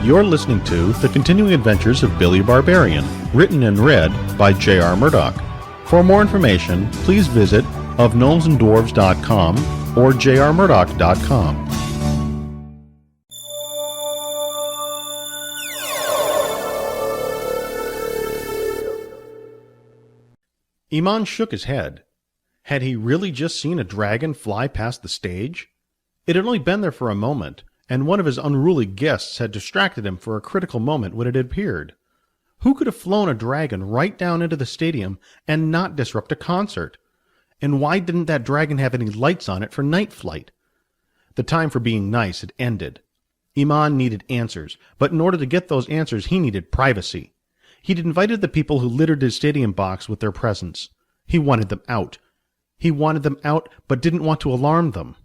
You're listening to The Continuing Adventures of Billy Barbarian, written and read by J.R. Murdoch. For more information, please visit ofgnomesandDwarves.com or jrmurdoch.com. Iman shook his head. Had he really just seen a dragon fly past the stage? It had only been there for a moment, and one of his unruly guests had distracted him for a critical moment when it had appeared. Who could have flown a dragon right down into the stadium and not disrupt a concert? And why didn't that dragon have any lights on it for night flight? The time for being nice had ended. Iman needed answers, but in order to get those answers he needed privacy. He'd invited the people who littered his stadium box with their presence. He wanted them out. He wanted them out, but didn't want to alarm them.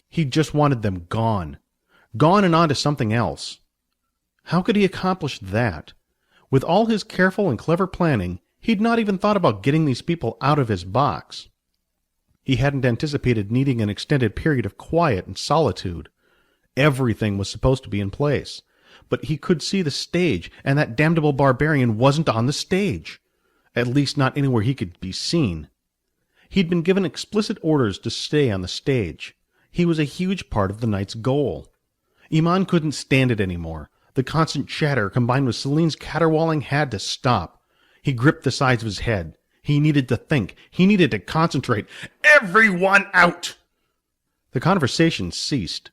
He just wanted them gone. Gone and on to something else. How could he accomplish that? With all his careful and clever planning, he'd not even thought about getting these people out of his box. He hadn't anticipated needing an extended period of quiet and solitude. Everything was supposed to be in place. But he could see the stage, and that damnable barbarian wasn't on the stage. At least not anywhere he could be seen. He'd been given explicit orders to stay on the stage. He was a huge part of the night's goal. Iman couldn't stand it anymore. The constant chatter combined with Celine's caterwauling had to stop. He gripped the sides of his head. He needed to think. He needed to concentrate. Everyone out! The conversation ceased.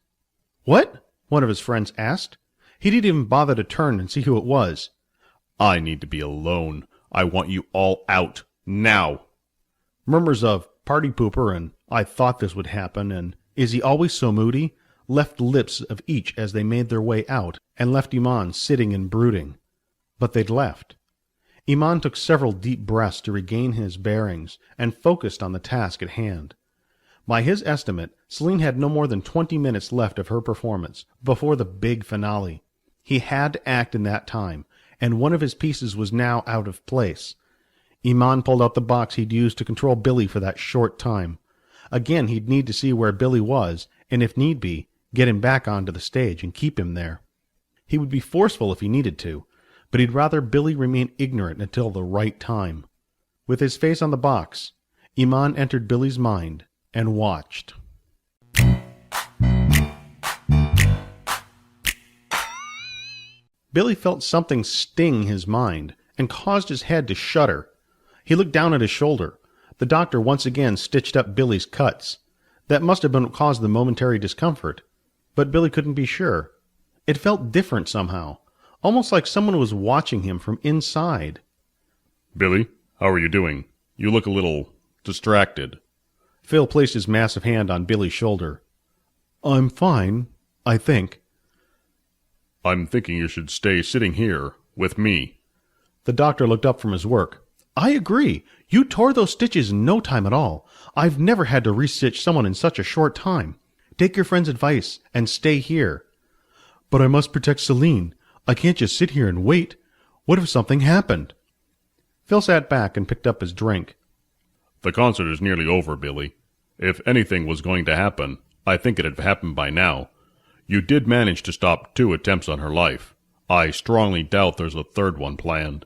What? One of his friends asked. He didn't even bother to turn and see who it was. I need to be alone. I want you all out. Now. Murmurs of party pooper and I thought this would happen and is he always so moody? Left the lips of each as they made their way out, and left Iman sitting and brooding. But they'd left. Iman took several deep breaths to regain his bearings, and focused on the task at hand. By his estimate, Celine had no more than 20 minutes left of her performance, before the big finale. He had to act in that time, and one of his pieces was now out of place. Iman pulled out the box he'd used to control Billy for that short time. Again, he'd need to see where Billy was, and if need be, get him back onto the stage and keep him there. He would be forceful if he needed to, but he'd rather Billy remain ignorant until the right time. With his face on the box, Iman entered Billy's mind and watched. Billy felt something sting his mind and caused his head to shudder. He looked down at his shoulder. The doctor once again stitched up Billy's cuts. That must have been what caused the momentary discomfort, but Billy couldn't be sure. It felt different somehow, almost like someone was watching him from inside. Billy, how are you doing? You look a little distracted. Phil placed his massive hand on Billy's shoulder. I'm fine, I think. I'm thinking you should stay sitting here, with me. The doctor looked up from his work. I agree. You tore those stitches in no time at all. I've never had to restitch someone in such a short time. Take your friend's advice and stay here. But I must protect Celine. I can't just sit here and wait. What if something happened? Phil sat back and picked up his drink. The concert is nearly over, Billy. If anything was going to happen, I think it'd have happened by now. You did manage to stop 2 attempts on her life. I strongly doubt there's a third one planned.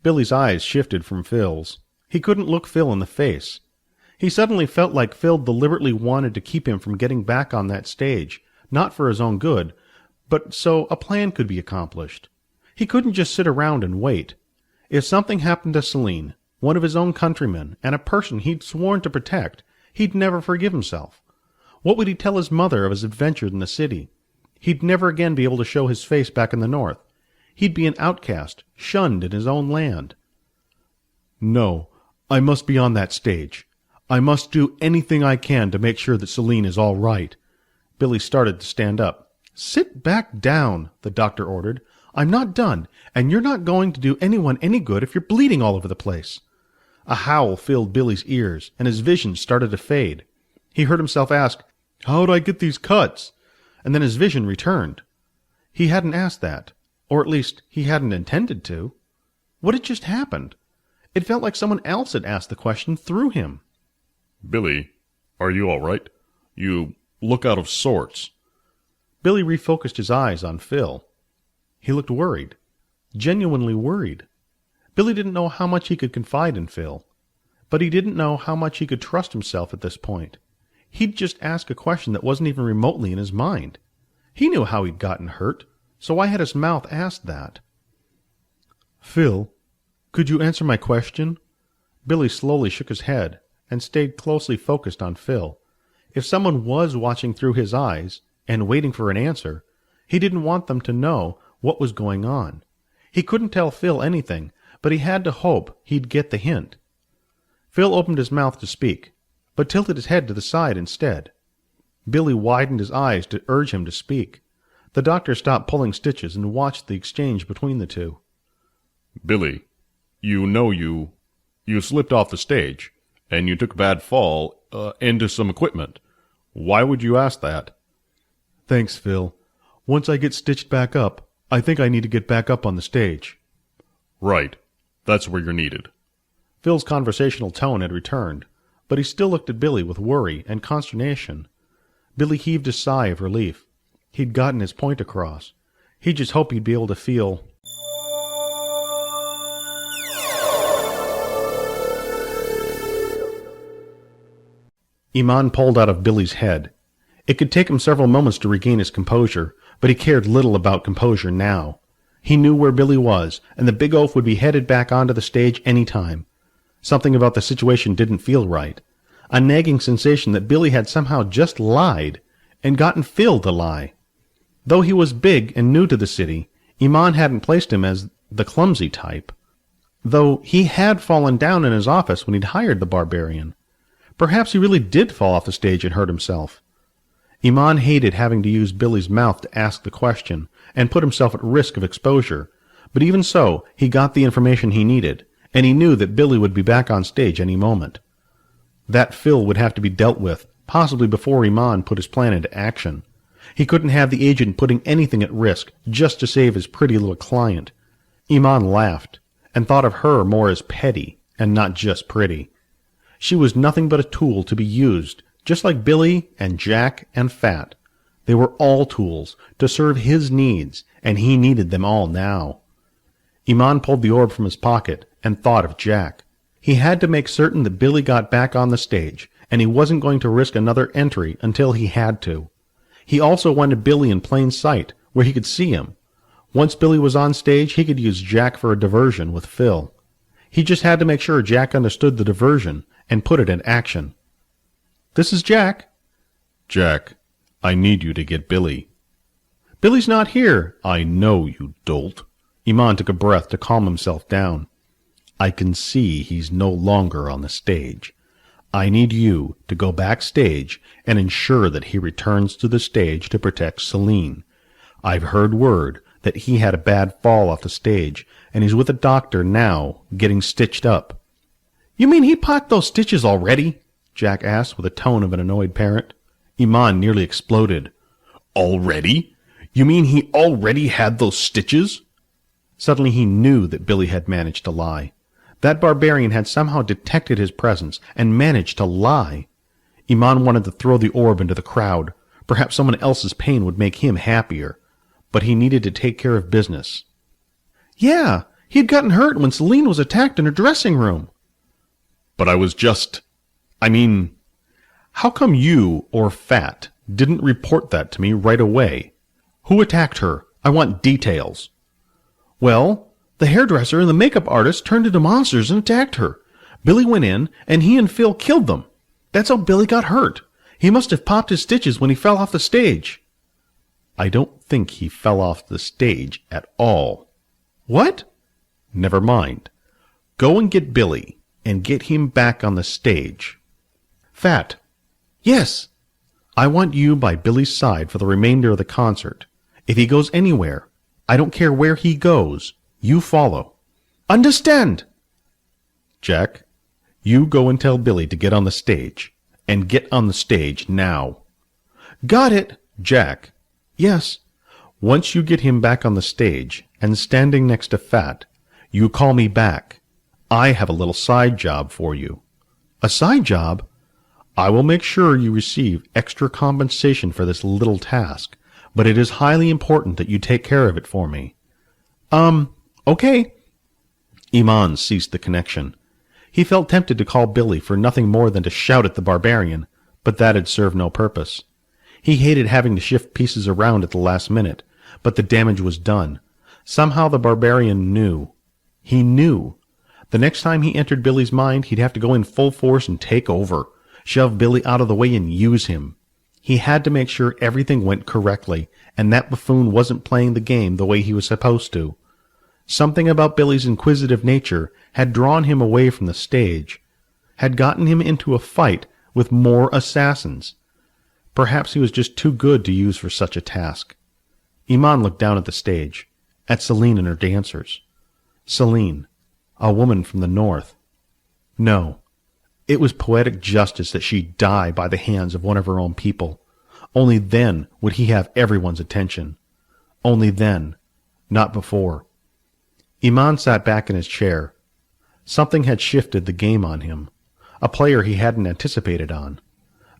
Billy's eyes shifted from Phil's. He couldn't look Phil in the face. He suddenly felt like Phil deliberately wanted to keep him from getting back on that stage, not for his own good, but so a plan could be accomplished. He couldn't just sit around and wait. If something happened to Celine, one of his own countrymen, and a person he'd sworn to protect, he'd never forgive himself. What would he tell his mother of his adventure in the city? He'd never again be able to show his face back in the north. He'd be an outcast, shunned in his own land. No, I must be on that stage. I must do anything I can to make sure that Celine is all right. Billy started to stand up. Sit back down, the doctor ordered. I'm not done, and you're not going to do anyone any good if you're bleeding all over the place. A howl filled Billy's ears, and his vision started to fade. He heard himself ask, How'd I get these cuts? And then his vision returned. He hadn't asked that. Or at least, he hadn't intended to. What had just happened? It felt like someone else had asked the question through him. Billy, are you all right? You look out of sorts. Billy refocused his eyes on Phil. He looked worried, genuinely worried. Billy didn't know how much he could confide in Phil, but he didn't know how much he could trust himself at this point. He'd just asked a question that wasn't even remotely in his mind. He knew how he'd gotten hurt, so why had his mouth asked that? Phil, could you answer my question? Billy slowly shook his head and stayed closely focused on Phil. If someone was watching through his eyes and waiting for an answer, he didn't want them to know what was going on. He couldn't tell Phil anything, but he had to hope he'd get the hint. Phil opened his mouth to speak, but tilted his head to the side instead. Billy widened his eyes to urge him to speak. The doctor stopped pulling stitches and watched the exchange between the two. Billy, you slipped off the stage, and you took a bad fall into some equipment. Why would you ask that? Thanks, Phil. Once I get stitched back up, I think I need to get back up on the stage. Right. That's where you're needed. Phil's conversational tone had returned, but he still looked at Billy with worry and consternation. Billy heaved a sigh of relief. He'd gotten his point across. He just hoped he'd be able to feel... Iman pulled out of Billy's head. It could take him several moments to regain his composure, but he cared little about composure now. He knew where Billy was, and the big oaf would be headed back onto the stage any time. Something about the situation didn't feel right. A nagging sensation that Billy had somehow just lied, and gotten Phil to lie. Though he was big and new to the city, Iman hadn't placed him as the clumsy type. Though he had fallen down in his office when he'd hired the Barbarian. Perhaps he really did fall off the stage and hurt himself. Iman hated having to use Billy's mouth to ask the question, and put himself at risk of exposure, but even so, he got the information he needed, and he knew that Billy would be back on stage any moment. That Phil would have to be dealt with, possibly before Iman put his plan into action. He couldn't have the agent putting anything at risk just to save his pretty little client. Iman laughed, and thought of her more as petty, and not just pretty. She was nothing but a tool to be used, just like Billy and Jack and Phat. They were all tools to serve his needs, and he needed them all now. Iman pulled the orb from his pocket and thought of Jack. He had to make certain that Billy got back on the stage, and he wasn't going to risk another entry until he had to. He also wanted Billy in plain sight, where he could see him. Once Billy was on stage, he could use Jack for a diversion with Phil. He just had to make sure Jack understood the diversion and put it in action. This is Jack. Jack, I need you to get Billy. Billy's not here. I know, you dolt. Iman took a breath to calm himself down. I can see he's no longer on the stage. I need you to go backstage and ensure that he returns to the stage to protect Celine. I've heard word that he had a bad fall off the stage, and he's with a doctor now, getting stitched up. You mean he popped those stitches already? Jack asked with the tone of an annoyed parent. Iman nearly exploded. Already? You mean he already had those stitches? Suddenly he knew that Billy had managed to lie. That barbarian had somehow detected his presence and managed to lie. Iman wanted to throw the orb into the crowd. Perhaps someone else's pain would make him happier. But he needed to take care of business. Yeah, he had gotten hurt when Celine was attacked in her dressing room. But I was just... how come you or Phat didn't report that to me right away? Who attacked her? I want details. Well, the hairdresser and the makeup artist turned into monsters and attacked her. Billy went in, and he and Phil killed them. That's how Billy got hurt. He must have popped his stitches when he fell off the stage. I don't think he fell off the stage at all. What? Never mind. Go and get Billy, and get him back on the stage. Phat. Yes. I want you by Billy's side for the remainder of the concert. If he goes anywhere, I don't care where he goes, you follow. Understand? Jack, you go and tell Billy to get on the stage, and get on the stage now. Got it. Jack. Yes. Once you get him back on the stage, and standing next to Phat, you call me back. I have a little side job for you. A side job? I will make sure you receive extra compensation for this little task, but it is highly important that you take care of it for me. Okay. Iman ceased the connection. He felt tempted to call Billy for nothing more than to shout at the barbarian, but that had served no purpose. He hated having to shift pieces around at the last minute, but the damage was done. Somehow the barbarian knew. He knew. The next time he entered Billy's mind, he'd have to go in full force and take over, shove Billy out of the way and use him. He had to make sure everything went correctly, and that buffoon wasn't playing the game the way he was supposed to. Something about Billy's inquisitive nature had drawn him away from the stage, had gotten him into a fight with more assassins. Perhaps he was just too good to use for such a task. Iman looked down at the stage, at Celine and her dancers. Celine, a woman from the north. No, it was poetic justice that she die by the hands of one of her own people. Only then would he have everyone's attention. Only then, not before. Iman sat back in his chair. Something had shifted the game on him. A player he hadn't anticipated on.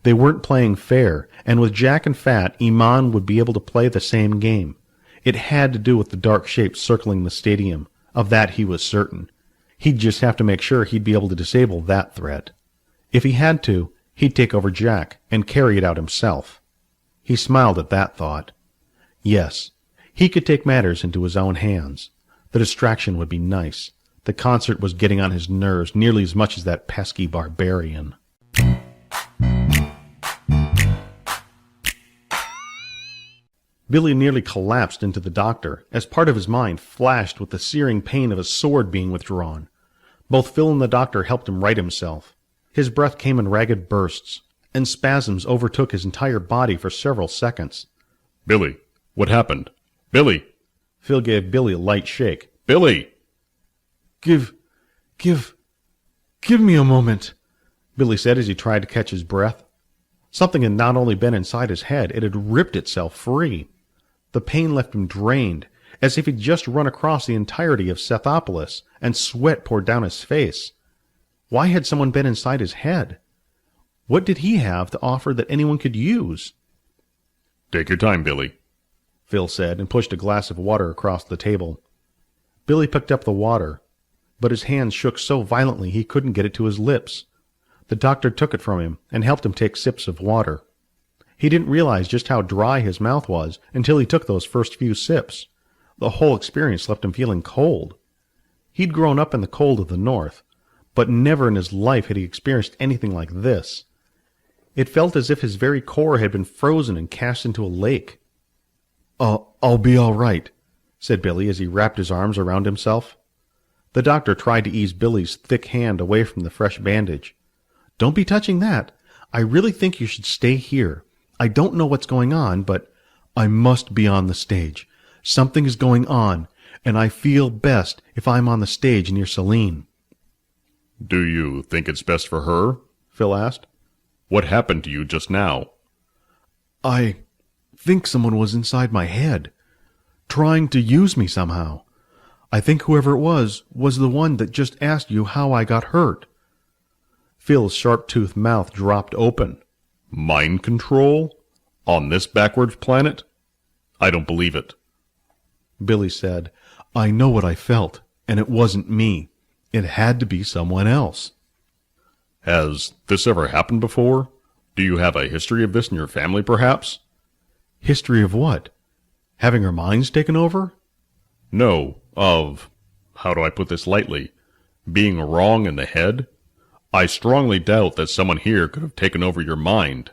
They weren't playing fair, and with Jack and Phat, Iman would be able to play the same game. It had to do with the dark shapes circling the stadium. Of that he was certain. He'd just have to make sure he'd be able to disable that threat. If he had to, he'd take over Jack and carry it out himself. He smiled at that thought. Yes, he could take matters into his own hands. The distraction would be nice. The concert was getting on his nerves nearly as much as that pesky barbarian. Billy nearly collapsed into the doctor as part of his mind flashed with the searing pain of a sword being withdrawn. Both Phil and the doctor helped him right himself. His breath came in ragged bursts, and spasms overtook his entire body for several seconds. Billy, what happened? Billy! Phil gave Billy a light shake. Billy! Give me a moment, Billy said as he tried to catch his breath. Something had not only been inside his head, it had ripped itself free. The pain left him drained, as if he'd just run across the entirety of Sethopolis, and sweat poured down his face. Why had someone been inside his head? What did he have to offer that anyone could use? Take your time, Billy, Phil said, and pushed a glass of water across the table. Billy picked up the water, but his hands shook so violently he couldn't get it to his lips. The doctor took it from him and helped him take sips of water. He didn't realize just how dry his mouth was until he took those first few sips. The whole experience left him feeling cold. He'd grown up in the cold of the north, but never in his life had he experienced anything like this. It felt as if his very core had been frozen and cast into a lake. I'll be all right, said Billy as he wrapped his arms around himself. The doctor tried to ease Billy's thick hand away from the fresh bandage. Don't be touching that. I really think you should stay here. I don't know what's going on, but I must be on the stage. Something is going on, and I feel best if I'm on the stage near Celine. Do you think it's best for her? Phil asked. What happened to you just now? I think someone was inside my head, trying to use me somehow. I think whoever it was the one that just asked you how I got hurt. Phil's sharp-toothed mouth dropped open. Mind control? On this backwards planet? I don't believe it. Billy said, I know what I felt, and it wasn't me. It had to be someone else. Has this ever happened before? Do you have a history of this in your family, perhaps? History of what? Having our minds taken over? No, of, how do I put this lightly, being wrong in the head? I strongly doubt that someone here could have taken over your mind.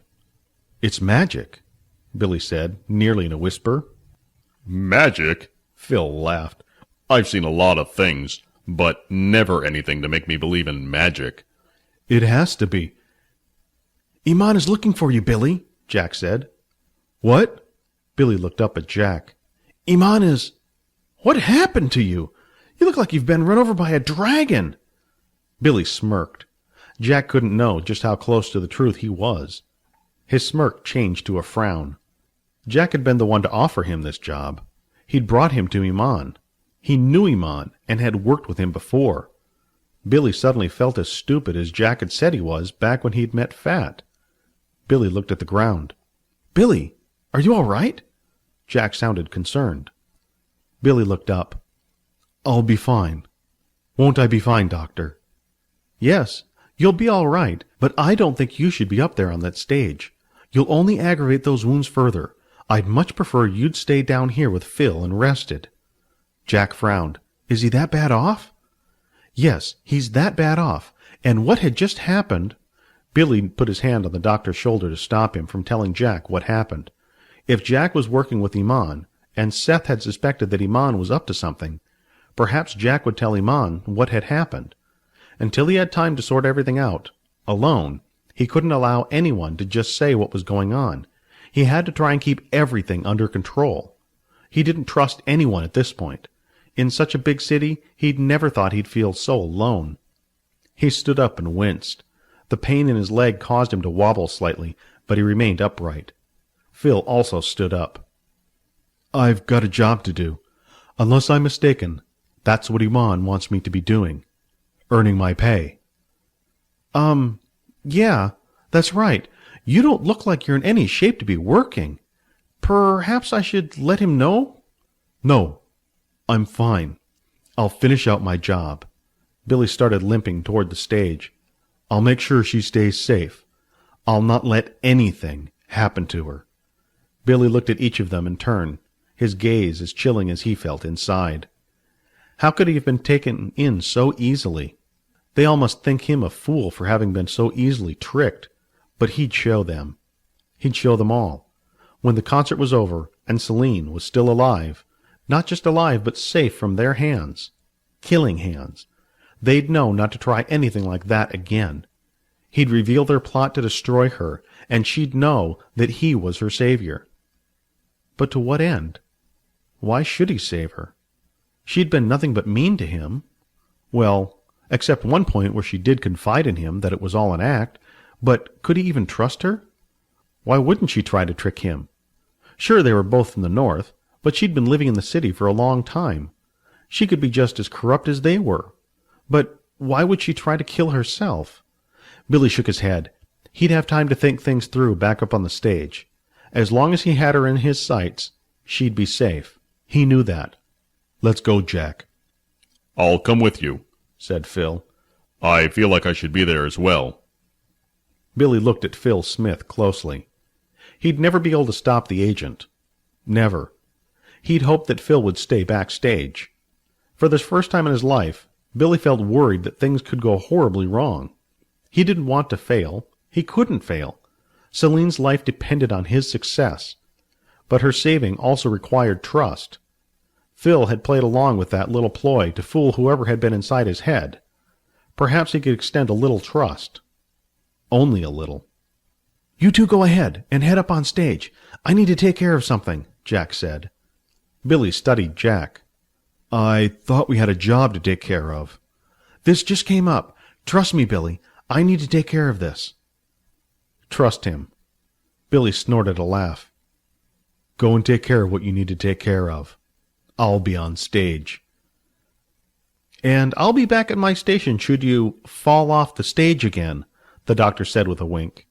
It's magic, Billy said, nearly in a whisper. Magic? Phil laughed. I've seen a lot of things, but never anything to make me believe in magic. It has to be. Iman is looking for you, Billy, Jack said. What? Billy looked up at Jack. Iman is... What happened to you? You look like you've been run over by a dragon. Billy smirked. Jack couldn't know just how close to the truth he was. His smirk changed to a frown. Jack had been the one to offer him this job. He'd brought him to Iman. He knew Iman and had worked with him before. Billy suddenly felt as stupid as Jack had said he was back when he'd met Phat. Billy looked at the ground. Billy, are you all right? Jack sounded concerned. Billy looked up. I'll be fine. Won't I be fine, Doctor? Yes, you'll be all right, but I don't think you should be up there on that stage. You'll only aggravate those wounds further. I'd much prefer you'd stay down here with Phil and rested. Jack frowned. Is he that bad off? Yes, he's that bad off. And what had just happened... Billy put his hand on the doctor's shoulder to stop him from telling Jack what happened. If Jack was working with Iman, and Seth had suspected that Iman was up to something, perhaps Jack would tell Iman what had happened. Until he had time to sort everything out, alone, he couldn't allow anyone to just say what was going on. He had to try and keep everything under control. He didn't trust anyone at this point. In such a big city, he'd never thought he'd feel so alone. He stood up and winced. The pain in his leg caused him to wobble slightly, but he remained upright. Phil also stood up. I've got a job to do. Unless I'm mistaken, that's what Iman wants me to be doing. Earning my pay. Yeah, that's right. You don't look like you're in any shape to be working. Perhaps I should let him know? No, I'm fine. I'll finish out my job. Billy started limping toward the stage. I'll make sure she stays safe. I'll not let anything happen to her. Billy looked at each of them in turn, his gaze as chilling as he felt inside. How could he have been taken in so easily? They all must think him a fool for having been so easily tricked, but he'd show them. He'd show them all. When the concert was over, and Celine was still alive, not just alive, but safe from their hands, killing hands, they'd know not to try anything like that again. He'd reveal their plot to destroy her, and she'd know that he was her savior. But to what end? Why should he save her? She'd been nothing but mean to him. Well, except one point where she did confide in him that it was all an act, but could he even trust her? Why wouldn't she try to trick him? Sure, they were both from the north, but she'd been living in the city for a long time. She could be just as corrupt as they were. But why would she try to kill herself? Billy shook his head. He'd have time to think things through back up on the stage. As long as he had her in his sights, she'd be safe. He knew that. Let's go, Jack. I'll come with you, said Phil. I feel like I should be there as well. Billy looked at Phil Smith closely. He'd never be able to stop the agent. Never. He'd hoped that Phil would stay backstage. For the first time in his life, Billy felt worried that things could go horribly wrong. He didn't want to fail. He couldn't fail. Celine's life depended on his success. But her saving also required trust. Phil had played along with that little ploy to fool whoever had been inside his head. Perhaps he could extend a little trust. Only a little. You two go ahead and head up on stage. I need to take care of something, Jack said. Billy studied Jack. I thought we had a job to take care of. This just came up. Trust me, Billy. I need to take care of this. Trust him. Billy snorted a laugh. Go and take care of what you need to take care of. I'll be on stage. And I'll be back at my station should you fall off the stage again, the doctor said with a wink.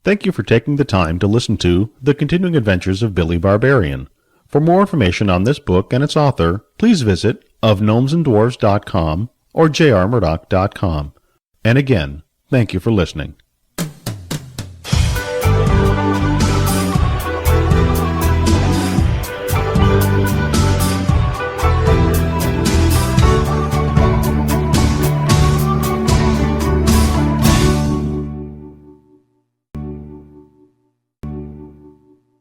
Thank you for taking the time to listen to The Continuing Adventures of Billy Barbarian. For more information on this book and its author, please visit ofgnomesanddwarves.com or jrmurdoch.com. And again, thank you for listening.